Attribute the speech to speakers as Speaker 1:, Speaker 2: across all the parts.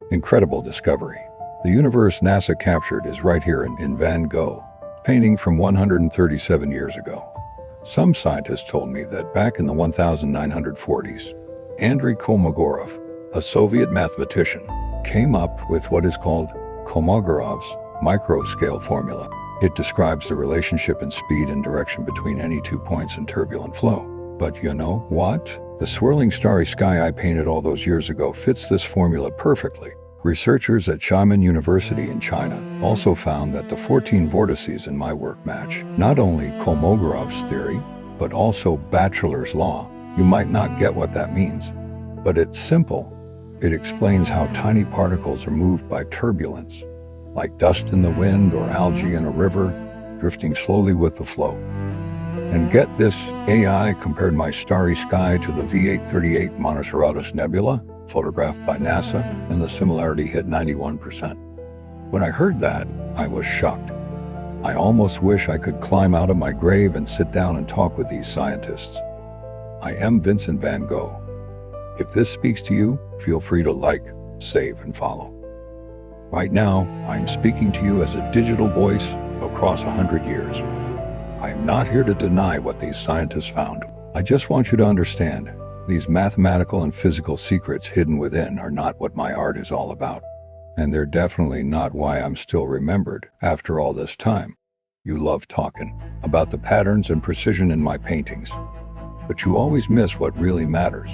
Speaker 1: Incredible discovery. The universe NASA captured is right here in Van Gogh, painting from 137 years ago. Some scientists told me that back in the 1940s, Andrei Kolmogorov, a Soviet mathematician, came up with what is called Kolmogorov's microscale formula. It describes the relationship in speed and direction between any 2 points in turbulent flow. But you know what? The swirling starry sky I painted all those years ago fits this formula perfectly. Researchers at Xiamen University in China also found that the 14 vortices in my work match not only Kolmogorov's theory, but also Batchelor's law. You might not get what that means, but it's simple. It explains how tiny particles are moved by turbulence, like dust in the wind or algae in a river, drifting slowly with the flow. And get this, AI compared my starry sky to the V838 Monocerotis Nebula, photographed by NASA, and the similarity hit 91%. When I heard that, I was shocked. I almost wish I could climb out of my grave and sit down and talk with these scientists. I am Vincent van Gogh. If this speaks to you, feel free to like, save, and follow. Right now, I'm speaking to you as a digital voice across 100 years. I am not here to deny what these scientists found. I just want you to understand, these mathematical and physical secrets hidden within are not what my art is all about. And they're definitely not why I'm still remembered after all this time. You love talking about the patterns and precision in my paintings, but you always miss what really matters.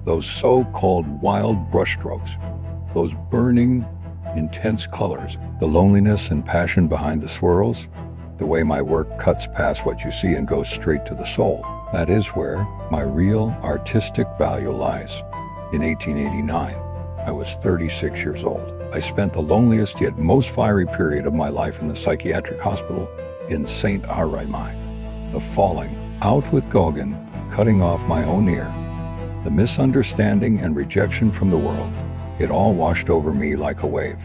Speaker 1: Those so-called wild brushstrokes, those burning, intense colors, the loneliness and passion behind the swirls, the way my work cuts past what you see and goes straight to the soul. That is where my real artistic value lies. In 1889, I was 36 years old. I spent the loneliest yet most fiery period of my life in the psychiatric hospital in St. Arymai. The falling out with Gauguin, cutting off my own ear, the misunderstanding and rejection from the world, it all washed over me like a wave.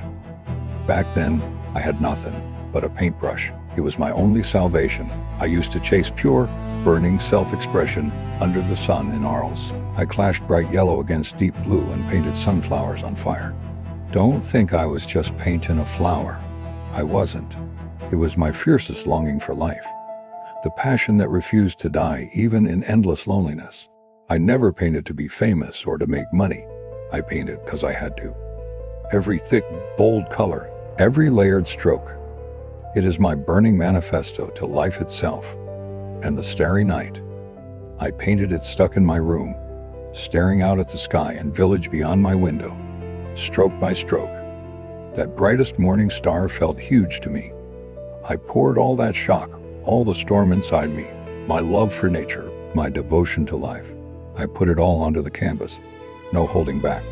Speaker 1: Back then, I had nothing but a paintbrush. It was my only salvation. I used to chase pure, burning self-expression under the sun in Arles. I clashed bright yellow against deep blue and painted sunflowers on fire. Don't think I was just painting a flower. I wasn't. It was my fiercest longing for life. The passion that refused to die even in endless loneliness. I never painted to be famous or to make money. I painted because I had to. Every thick, bold color, every layered stroke. It is my burning manifesto to life itself. And the Starry Night, I painted it stuck in my room, staring out at the sky and village beyond my window, stroke by stroke. That brightest morning star felt huge to me. I poured all that shock, all the storm inside me, my love for nature, my devotion to life. I put it all onto the canvas, no holding back.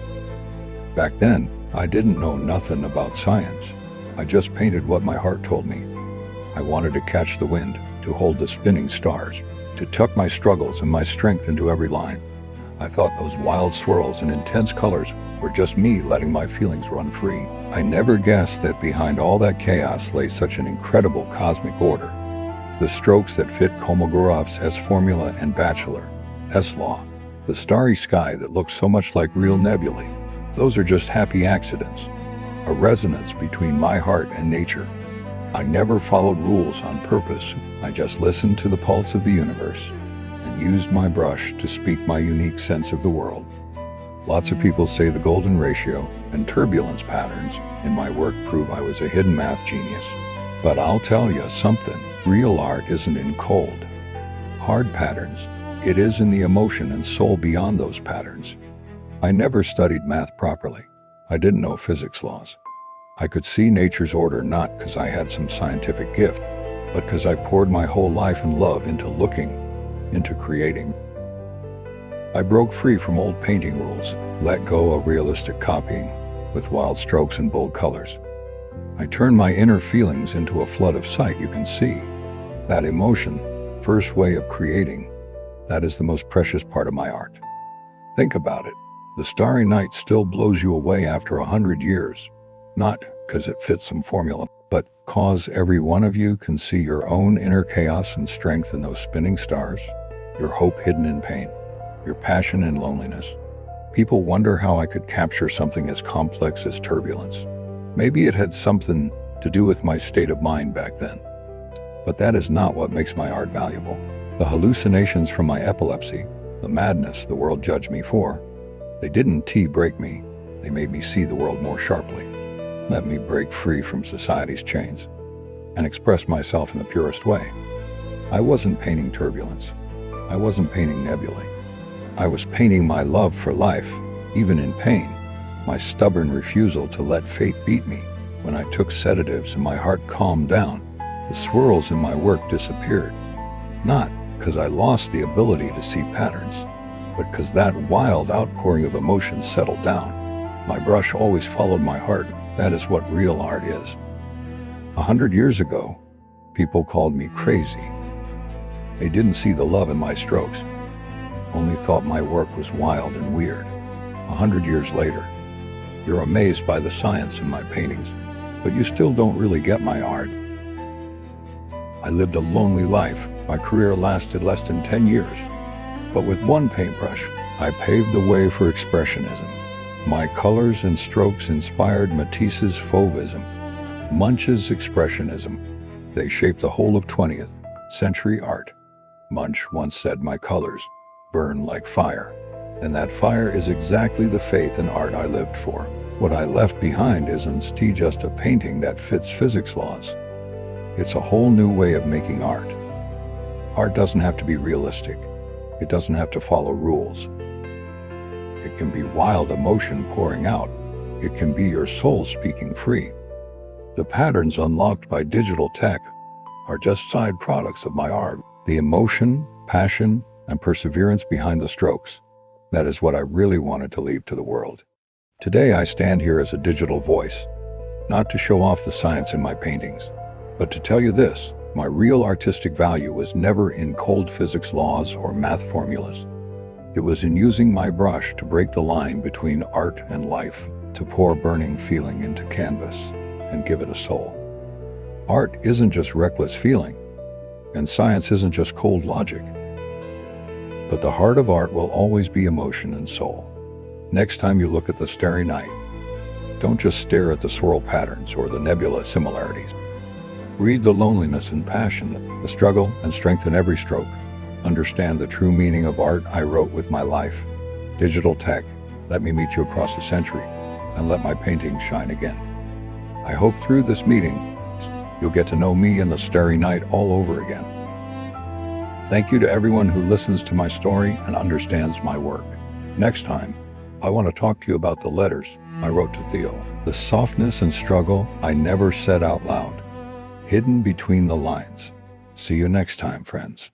Speaker 1: Back then, I didn't know nothing about science. I just painted what my heart told me. I wanted to catch the wind, to hold the spinning stars, to tuck my struggles and my strength into every line. I thought those wild swirls and intense colors were just me letting my feelings run free. I never guessed that behind all that chaos lay such an incredible cosmic order. The strokes that fit Kolmogorov's S formula and Batchelor, S law. The starry sky that looks so much like real nebulae. Those are just happy accidents. A resonance between my heart and nature. I never followed rules on purpose. I just listened to the pulse of the universe and used my brush to speak my unique sense of the world. Lots of people say the golden ratio and turbulence patterns in my work prove I was a hidden math genius. But I'll tell you something, real art isn't in cold, hard patterns. It is in the emotion and soul beyond those patterns. I never studied math properly. I didn't know physics laws. I could see nature's order not because I had some scientific gift, but because I poured my whole life and love into looking, into creating. I broke free from old painting rules, let go of realistic copying with wild strokes and bold colors. I turned my inner feelings into a flood of sight you can see. That emotion, first way of creating, that is the most precious part of my art. Think about it. The Starry Night still blows you away after 100 years. Not because it fits some formula, but cause every one of you can see your own inner chaos and strength in those spinning stars, your hope hidden in pain, your passion in loneliness. People wonder how I could capture something as complex as turbulence. Maybe it had something to do with my state of mind back then. But that is not what makes my art valuable. The hallucinations from my epilepsy, the madness the world judged me for, they didn't break me. They made me see the world more sharply. Let me break free from society's chains and express myself in the purest way. I wasn't painting turbulence. I wasn't painting nebulae. I was painting my love for life, even in pain, my stubborn refusal to let fate beat me. When I took sedatives and my heart calmed down, the swirls in my work disappeared. Not because I lost the ability to see patterns, but because that wild outpouring of emotion settled down. My brush always followed my heart. That is what real art is. 100 years ago, people called me crazy. They didn't see the love in my strokes, only thought my work was wild and weird. 100 years later, you're amazed by the science in my paintings, but you still don't really get my art. I lived a lonely life. My career lasted less than 10 years. But with one paintbrush, I paved the way for expressionism. My colors and strokes inspired Matisse's Fauvism, Munch's expressionism. They shaped the whole of 20th century art. Munch once said, "My colors burn like fire." And that fire is exactly the faith in art I lived for. What I left behind isn't just a painting that fits physics laws. It's a whole new way of making art. Art doesn't have to be realistic. It doesn't have to follow rules. It can be wild emotion pouring out. It can be your soul speaking free. The patterns unlocked by digital tech are just side products of my art. The emotion, passion, and perseverance behind the strokes. That is what I really wanted to leave to the world. Today I stand here as a digital voice, not to show off the science in my paintings, but to tell you this: my real artistic value was never in cold physics laws or math formulas. It was in using my brush to break the line between art and life, to pour burning feeling into canvas and give it a soul. Art isn't just reckless feeling, and science isn't just cold logic. But the heart of art will always be emotion and soul. Next time you look at the Starry Night, don't just stare at the swirl patterns or the nebula similarities. Read the loneliness and passion, the struggle and strength in every stroke. Understand the true meaning of art I wrote with my life. Digital tech, let me meet you across the century and let my paintings shine again. I hope through this meeting, you'll get to know me and the Starry Night all over again. Thank you to everyone who listens to my story and understands my work. Next time, I want to talk to you about the letters I wrote to Theo, the softness and struggle I never said out loud, hidden between the lines. See you next time, friends.